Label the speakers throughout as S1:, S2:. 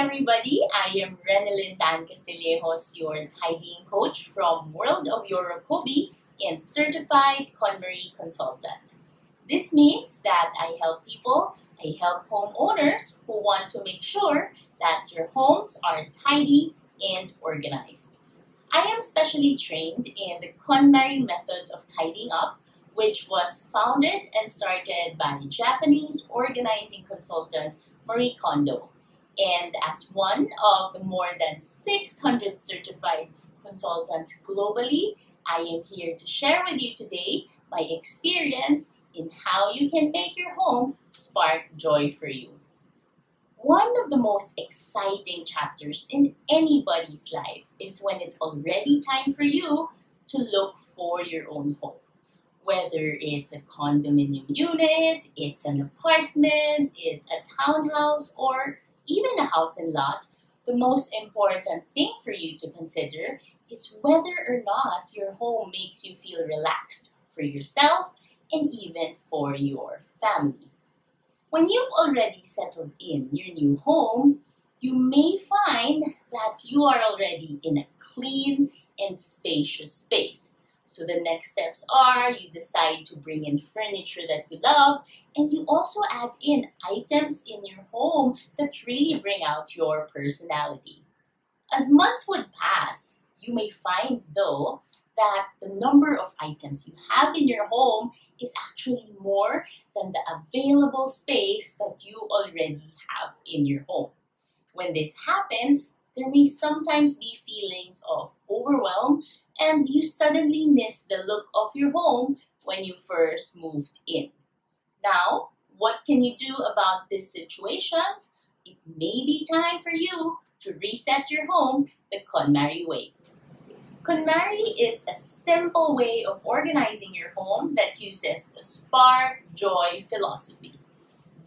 S1: everybody, I am Renelyn Tan Castillejos, your tidying coach from World of Yorokobi and certified KonMari consultant. This means that I help homeowners who want to make sure that your homes are tidy and organized. I am specially trained in the KonMari method of tidying up, which was founded and started by Japanese organizing consultant Marie Kondo. And as one of the more than 600 certified consultants globally, I am here to share with you today my experience in how you can make your home spark joy for you. One of the most exciting chapters in anybody's life is when it's already time for you to look for your own home. Whether it's a condominium unit, it's an apartment, it's a townhouse, or even a house and lot, the most important thing for you to consider is whether or not your home makes you feel relaxed for yourself and even for your family. When you've already settled in your new home, you may find that you are already in a clean and spacious space. So the next steps are you decide to bring in furniture that you love, and you also add in items in your home that really bring out your personality. As months would pass, you may find though that the number of items you have in your home is actually more than the available space that you already have in your home. When this happens, there may sometimes be feelings of overwhelm and you suddenly miss the look of your home when you first moved in. Now, what can you do about these situations? It may be time for you to reset your home the KonMari way. KonMari is a simple way of organizing your home that uses the spark joy philosophy.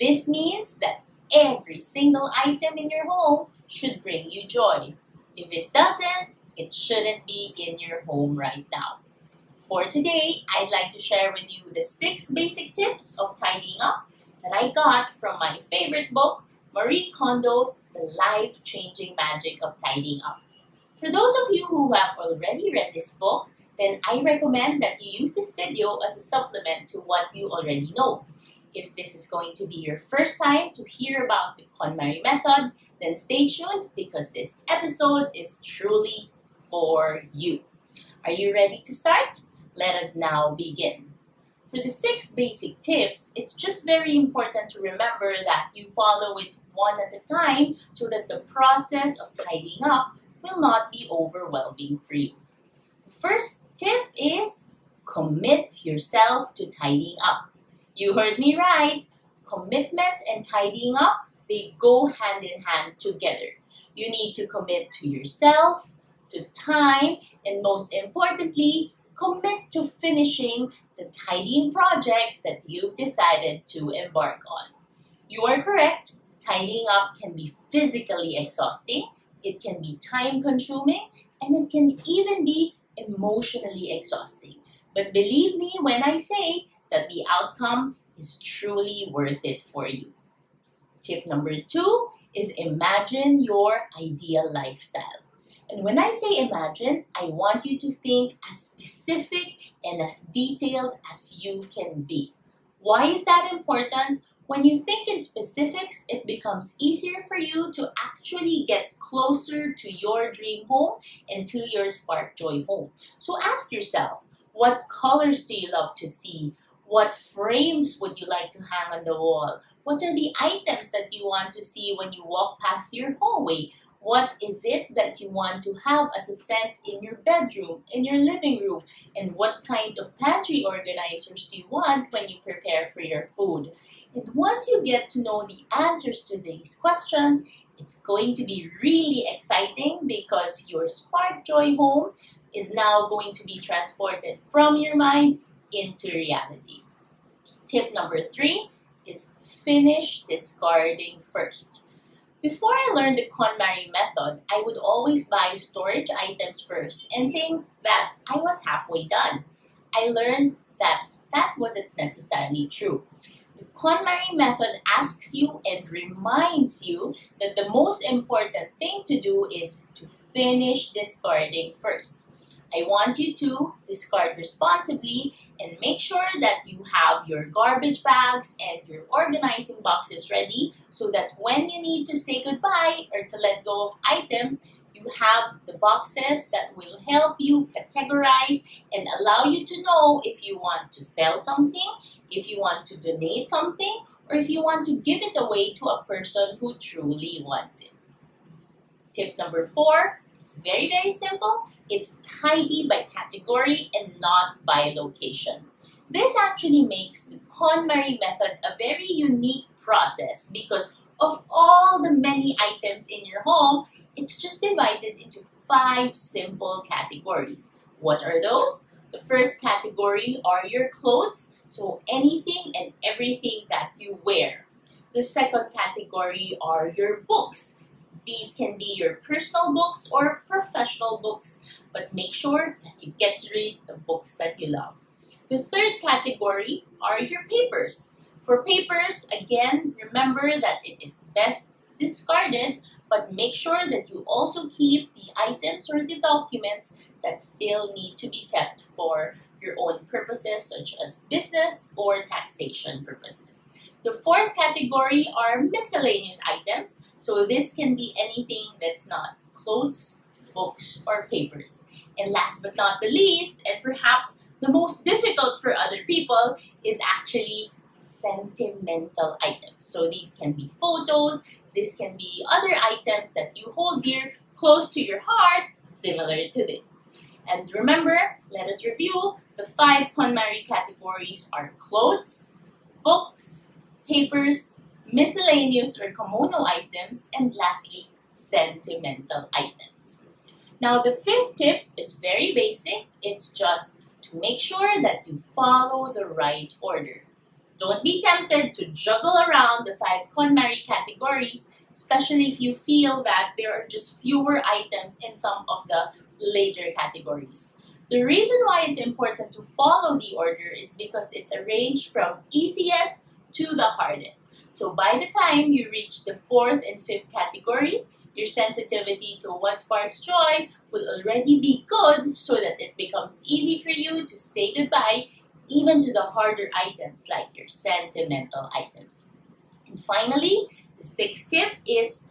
S1: This means that every single item in your home should bring you joy. If it doesn't, it shouldn't be in your home right now. For today, I'd like to share with you the 6 basic tips of tidying up that I got from my favorite book, Marie Kondo's The Life-Changing Magic of Tidying Up. For those of you who have already read this book, then I recommend that you use this video as a supplement to what you already know. If this is going to be your first time to hear about the KonMari method, then stay tuned because this episode is truly for you. Are you ready to start? Let us now begin. For the 6 basic tips, it's just very important to remember that you follow it one at a time so that the process of tidying up will not be overwhelming for you. The first tip is commit yourself to tidying up. You heard me right. Commitment and tidying up, they go hand in hand together. You need to commit to yourself, to time, and most importantly, commit to finishing the tidying project that you've decided to embark on. You are correct. Tidying up can be physically exhausting, it can be time-consuming, and it can even be emotionally exhausting. But believe me when I say that the outcome is truly worth it for you. Tip number 2 is imagine your ideal lifestyle. And when I say imagine, I want you to think as specific and as detailed as you can be. Why is that important? When you think in specifics, it becomes easier for you to actually get closer to your dream home and to your spark joy home. So ask yourself, what colors do you love to see? What frames would you like to hang on the wall? What are the items that you want to see when you walk past your hallway? What is it that you want to have as a scent in your bedroom, in your living room? And what kind of pantry organizers do you want when you prepare for your food? And once you get to know the answers to these questions, it's going to be really exciting because your spark joy home is now going to be transported from your mind into reality. Tip number 3 is finish discarding first. Before I learned the KonMari method, I would always buy storage items first and think that I was halfway done. I learned that that wasn't necessarily true. The KonMari method asks you and reminds you that the most important thing to do is to finish discarding first. I want you to discard responsibly and make sure that you have your garbage bags and your organizing boxes ready so that when you need to say goodbye or to let go of items, you have the boxes that will help you categorize and allow you to know if you want to sell something, if you want to donate something, or if you want to give it away to a person who truly wants it. Tip number 4 is very, very simple. It's tidy by category and not by location. This actually makes the KonMari method a very unique process because of all the many items in your home, it's just divided into 5 simple categories. What are those? The first category are your clothes, so anything and everything that you wear. The second category are your books. These can be your personal books or professional books, but make sure that you get to read the books that you love. The third category are your papers. For papers, again, remember that it is best discarded, but make sure that you also keep the items or the documents that still need to be kept for your own purposes, such as business or taxation purposes. The fourth category are miscellaneous items. So this can be anything that's not clothes, books, or papers. And last but not the least, and perhaps the most difficult for other people, is actually sentimental items. So these can be photos, this can be other items that you hold dear, close to your heart, similar to this. And remember, let us review, the 5 KonMari categories are clothes, books, papers, miscellaneous or kimono items, and lastly, sentimental items. Now, the 5th tip is very basic. It's just to make sure that you follow the right order. Don't be tempted to juggle around the 5 KonMari categories, especially if you feel that there are just fewer items in some of the later categories. The reason why it's important to follow the order is because it's arranged from easiest to the hardest. So by the time you reach the 4th and 5th category, your sensitivity to what sparks joy will already be good so that it becomes easy for you to say goodbye even to the harder items like your sentimental items. And finally, the 6th tip is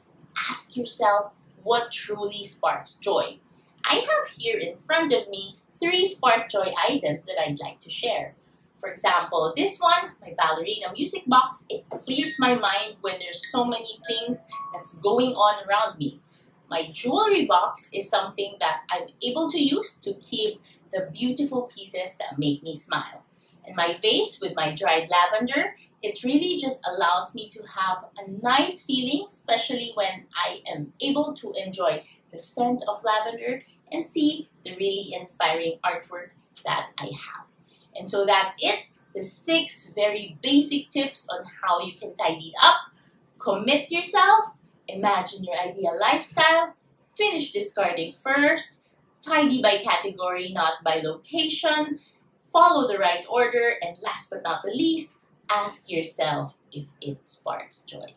S1: ask yourself what truly sparks joy. I have here in front of me 3 spark joy items that I'd like to share. For example, this one, my ballerina music box, it clears my mind when there's so many things that's going on around me. My jewelry box is something that I'm able to use to keep the beautiful pieces that make me smile. And my vase with my dried lavender, it really just allows me to have a nice feeling, especially when I am able to enjoy the scent of lavender and see the really inspiring artwork that I have. And so that's it, the 6 very basic tips on how you can tidy up. Commit yourself, imagine your ideal lifestyle, finish discarding first, tidy by category, not by location, follow the right order, and last but not the least, ask yourself if it sparks joy.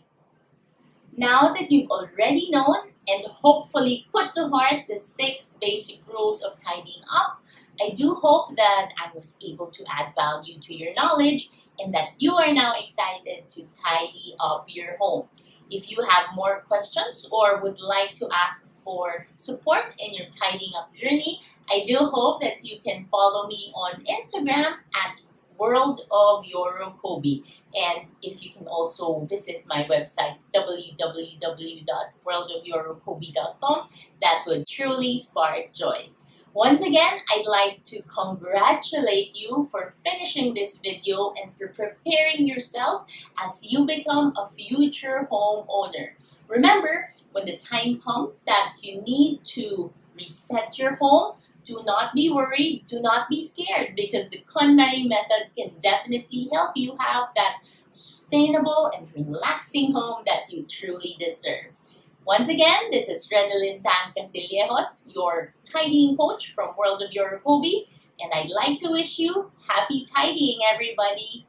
S1: Now that you've already known and hopefully put to heart the 6 basic rules of tidying up, I do hope that I was able to add value to your knowledge and that you are now excited to tidy up your home. If you have more questions or would like to ask for support in your tidying up journey, I do hope that you can follow me on Instagram at World of Yorokobi. And if you can also visit my website, www.worldofyorokobi.com, that would truly spark joy. Once again, I'd like to congratulate you for finishing this video and for preparing yourself as you become a future homeowner. Remember, when the time comes that you need to reset your home, do not be worried, do not be scared, because the KonMari method can definitely help you have that sustainable and relaxing home that you truly deserve. Once again, this is Renalyn Tan Castillejos, your tidying coach from World of Yorokobi, and I'd like to wish you happy tidying, everybody!